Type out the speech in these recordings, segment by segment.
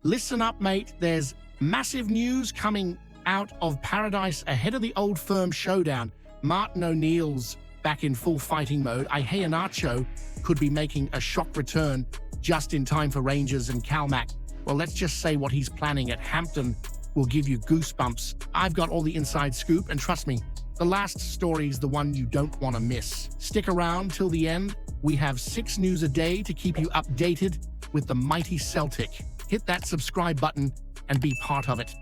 Listen up, mate. There's massive news coming out of Paradise ahead of the Old Firm showdown. Martin O'Neill's back in full fighting mode. Iheanacho could be making a shock return just in time for Rangers and Calmac'S. Well, let's just say what he's planning at Hampden will give you goosebumps. I've got all the inside scoop, and trust me, the last story's the one you don't want to miss. Stick around till the end. We have 6 news a day to keep you updated with the mighty Celtic. Hit that subscribe button and be part of it.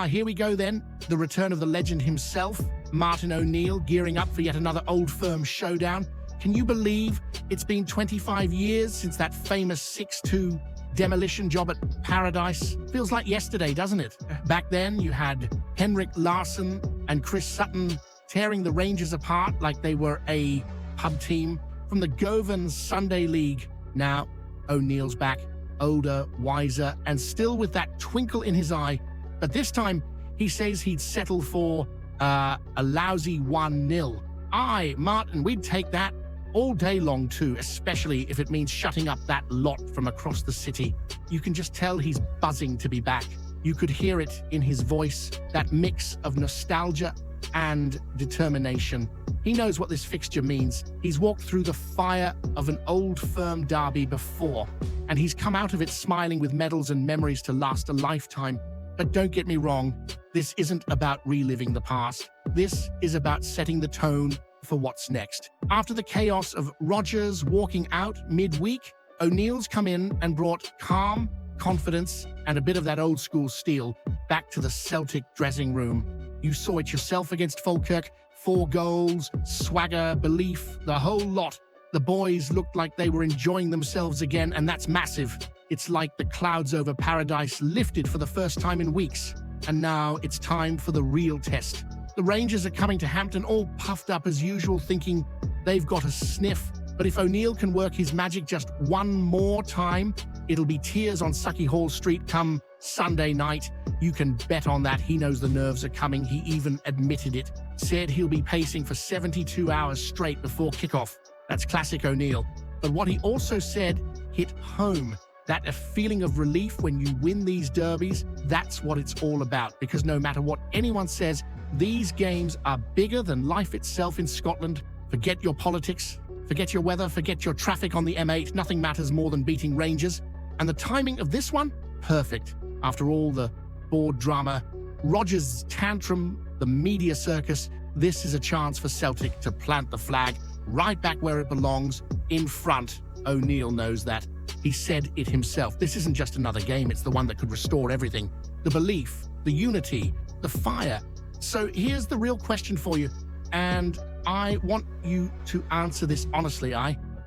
Here we go then. The return of the legend himself, Martin O'Neill, gearing up for yet another Old Firm showdown. Can you believe it's been 25 years since that famous 6-2 demolition job at Paradise? Feels like yesterday, doesn't it? Back then, you had Henrik Larsson and Chris Sutton tearing the Rangers apart like they were a pub team from the Govan Sunday League. Now, O'Neill's back, older, wiser, and still with that twinkle in his eye. But this time, he says he'd settle for a lousy 1-0. Aye, Martin, we'd take that all day long too, especially if it means shutting up that lot from across the city. You can just tell he's buzzing to be back. You could hear it in his voice, that mix of nostalgia and determination. He knows what this fixture means. He's walked through the fire of an Old Firm derby before, and he's come out of it smiling with medals and memories to last a lifetime. But don't get me wrong, this isn't about reliving the past. This is about setting the tone for what's next. After the chaos of Rodgers walking out midweek, O'Neill's come in and brought calm, confidence, and a bit of that old school steel back to the Celtic dressing room. You saw it yourself against Falkirk. 4 goals, swagger, belief, the whole lot. The boys looked like they were enjoying themselves again, and that's massive. It's like the clouds over Paradise lifted for the first time in weeks. And now it's time for the real test. The Rangers are coming to Hampden all puffed up as usual, thinking they've got a sniff. But if O'Neill can work his magic just one more time, it'll be tears on Sucky Hall Street come Sunday night. You can bet on that. He knows the nerves are coming. He even admitted it. Said he'll be pacing for 72 hours straight before kickoff. That's classic O'Neill. But what he also said hit home. That a feeling of relief when you win these derbies, that's what it's all about. Because no matter what anyone says, these games are bigger than life itself in Scotland. Forget your politics, forget your weather, forget your traffic on the M8. Nothing matters more than beating Rangers. And the timing of this one, perfect. After all the board drama, Rodgers' tantrum, the media circus, this is a chance for Celtic to plant the flag right back where it belongs, in front. O'Neill knows that. He said it himself. This isn't just another game, it's the one that could restore everything. The belief, the unity, the fire. So here's the real question for you, and I want you to answer this honestly,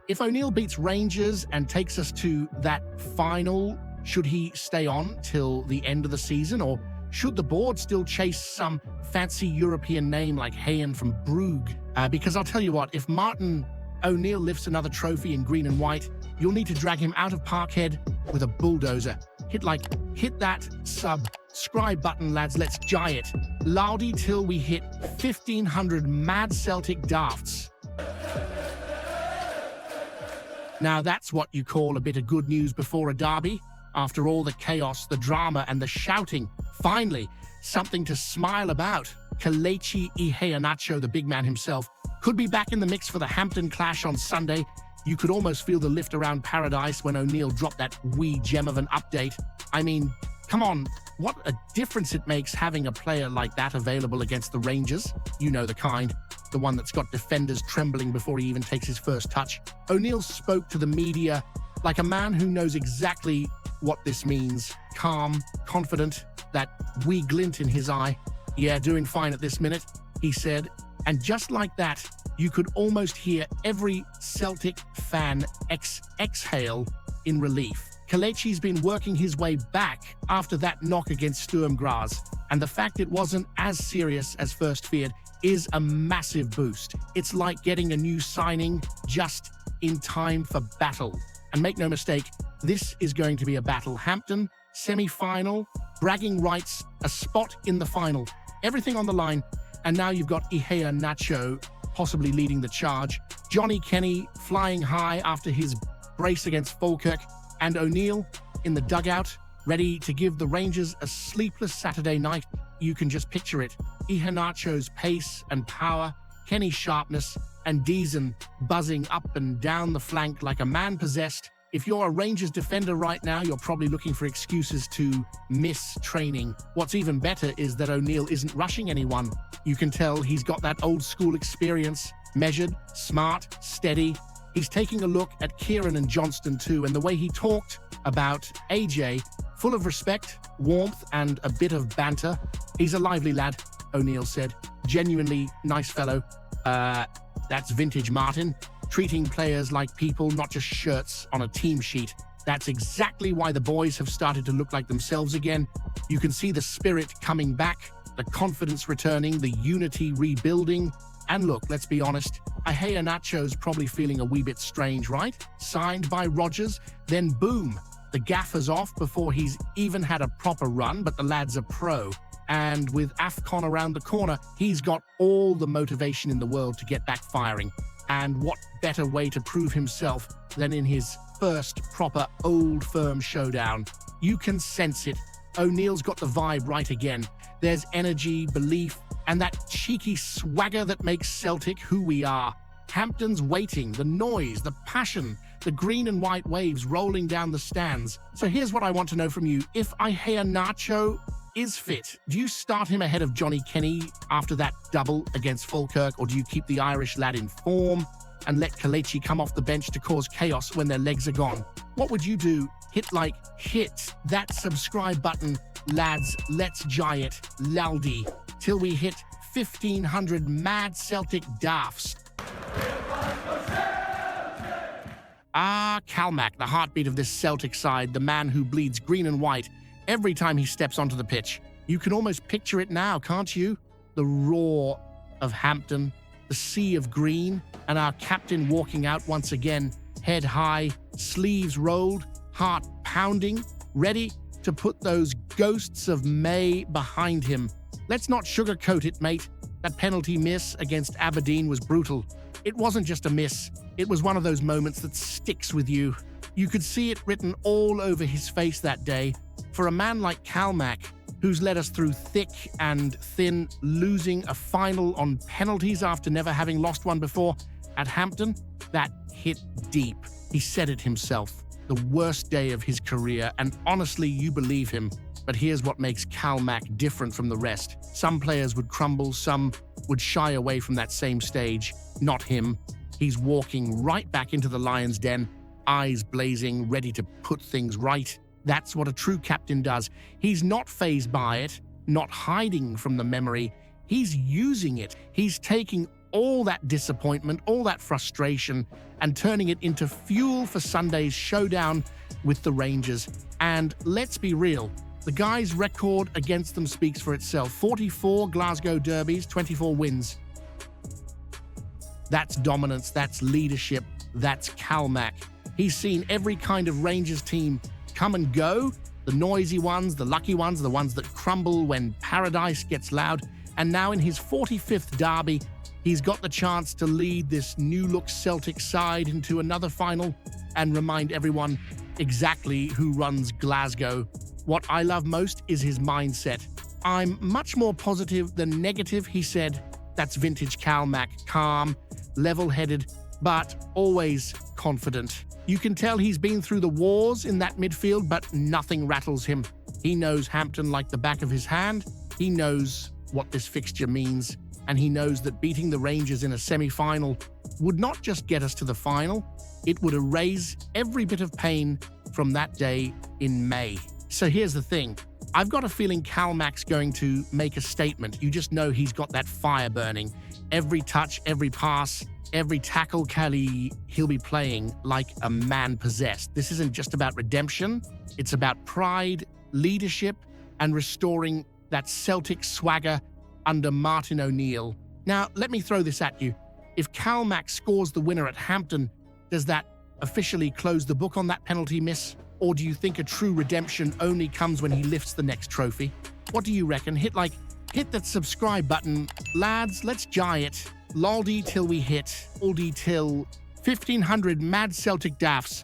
If O'Neill beats Rangers and takes us to that final, should he stay on till the end of the season, or should the board still chase some fancy European name like Hayen from Brugge? Because I'll tell you what, if Martin O'Neill lifts another trophy in green and white, you'll need to drag him out of Parkhead with a bulldozer. Hit that subscribe button, lads. Let's jai it. Loudy till we hit 1,500 mad Celtic dafts. Now that's what you call a bit of good news before a derby. After all the chaos, the drama, and the shouting, finally, something to smile about. Kelechi Iheanacho, the big man himself, could be back in the mix for the Hampden clash on Sunday. You could almost feel the lift around Paradise when O'Neill dropped that wee gem of an update. I mean, come on, what a difference it makes having a player like that available against the Rangers. You know the kind, the one that's got defenders trembling before he even takes his first touch. O'Neill spoke to the media like a man who knows exactly what this means. Calm, confident, that wee glint in his eye. Yeah, doing fine at this minute, he said. And just like that, you could almost hear every Celtic fan exhale in relief. Kelechi's been working his way back after that knock against Sturm Graz, and the fact it wasn't as serious as first feared is a massive boost. It's like getting a new signing just in time for battle. And make no mistake, this is going to be a battle. Hampden, semi-final, bragging rights, a spot in the final. Everything on the line, and now you've got Iheanacho possibly leading the charge. Johnny Kenny flying high after his brace against Falkirk, and O'Neill in the dugout, ready to give the Rangers a sleepless Saturday night. You can just picture it. Iheanacho's pace and power, Kenny's sharpness, and Deason buzzing up and down the flank like a man possessed. If you're a Rangers defender right now, you're probably looking for excuses to miss training. What's even better is that O'Neill isn't rushing anyone. You can tell he's got that old school experience, measured, smart, steady. He's taking a look at Kieran and Johnston too, and the way he talked about AJ, full of respect, warmth, and a bit of banter. He's a lively lad, O'Neill said. Genuinely nice fellow. That's vintage Martin. Treating players like people, not just shirts on a team sheet. That's exactly why the boys have started to look like themselves again. You can see the spirit coming back, the confidence returning, the unity rebuilding. And look, let's be honest, Iheanacho's probably feeling a wee bit strange, right? Signed by Rodgers, then boom, the gaffer's off before he's even had a proper run, but the lad's a pro. And with AFCON around the corner, he's got all the motivation in the world to get back firing. And what better way to prove himself than in his first proper Old Firm showdown? You can sense it. O'Neill's got the vibe right again. There's energy, belief, and that cheeky swagger that makes Celtic who we are. Hampden's waiting, the noise, the passion, the green and white waves rolling down the stands. So here's what I want to know from you. If Iheanacho is fit, do you start him ahead of Johnny Kenny after that double against Falkirk, or do you keep the Irish lad in form and let Kelechi come off the bench to cause chaos when their legs are gone? What would you do? Hit that subscribe button, lads. Let's jay it, lousy, till we hit 1,500 mad Celtic daffs. Calmac'S, the heartbeat of this Celtic side, the man who bleeds green and white every time he steps onto the pitch. You can almost picture it now, can't you? The roar of Hampden, the sea of green, and our captain walking out once again, head high, sleeves rolled, heart pounding, ready to put those ghosts of May behind him. Let's not sugarcoat it, mate. That penalty miss against Aberdeen was brutal. It wasn't just a miss. It was one of those moments that sticks with you. You could see it written all over his face that day. For a man like Calmac'S, who's led us through thick and thin, losing a final on penalties after never having lost one before, at Hampden, that hit deep. He said it himself. The worst day of his career, and honestly, you believe him. But here's what makes Calmac'S different from the rest. Some players would crumble, some would shy away from that same stage. Not him. He's walking right back into the lion's den, eyes blazing, ready to put things right. That's what a true captain does. He's not fazed by it, not hiding from the memory. He's using it. He's taking all that disappointment, all that frustration, and turning it into fuel for Sunday's showdown with the Rangers. And let's be real, the guy's record against them speaks for itself. 44 Glasgow derbies, 24 wins. That's dominance, that's leadership, that's Calmac'S. He's seen every kind of Rangers team come and go, the noisy ones, the lucky ones, the ones that crumble when paradise gets loud. And now in his 45th derby, he's got the chance to lead this new-look Celtic side into another final and remind everyone exactly who runs Glasgow. What I love most is his mindset. I'm much more positive than negative, he said. That's vintage Calmac'S, calm, level-headed, but always confident. You can tell he's been through the wars in that midfield, but nothing rattles him. He knows Hampden like the back of his hand. He knows what this fixture means, and he knows that beating the Rangers in a semi-final would not just get us to the final, it would erase every bit of pain from that day in May. So here's the thing. I've got a feeling Calmac'S going to make a statement. You just know he's got that fire burning. Every touch, every pass, every tackle, he'll be playing like a man possessed. This isn't just about redemption. It's about pride, leadership, and restoring that Celtic swagger under Martin O'Neill. Now, let me throw this at you. If Calmac'S scores the winner at Hampden, does that officially close the book on that penalty miss? Or do you think a true redemption only comes when he lifts the next trophy? What do you reckon? Hit that subscribe button. Lads, let's jay it. Loldy till we hit. Aldy till 1,500 mad Celtic daffs.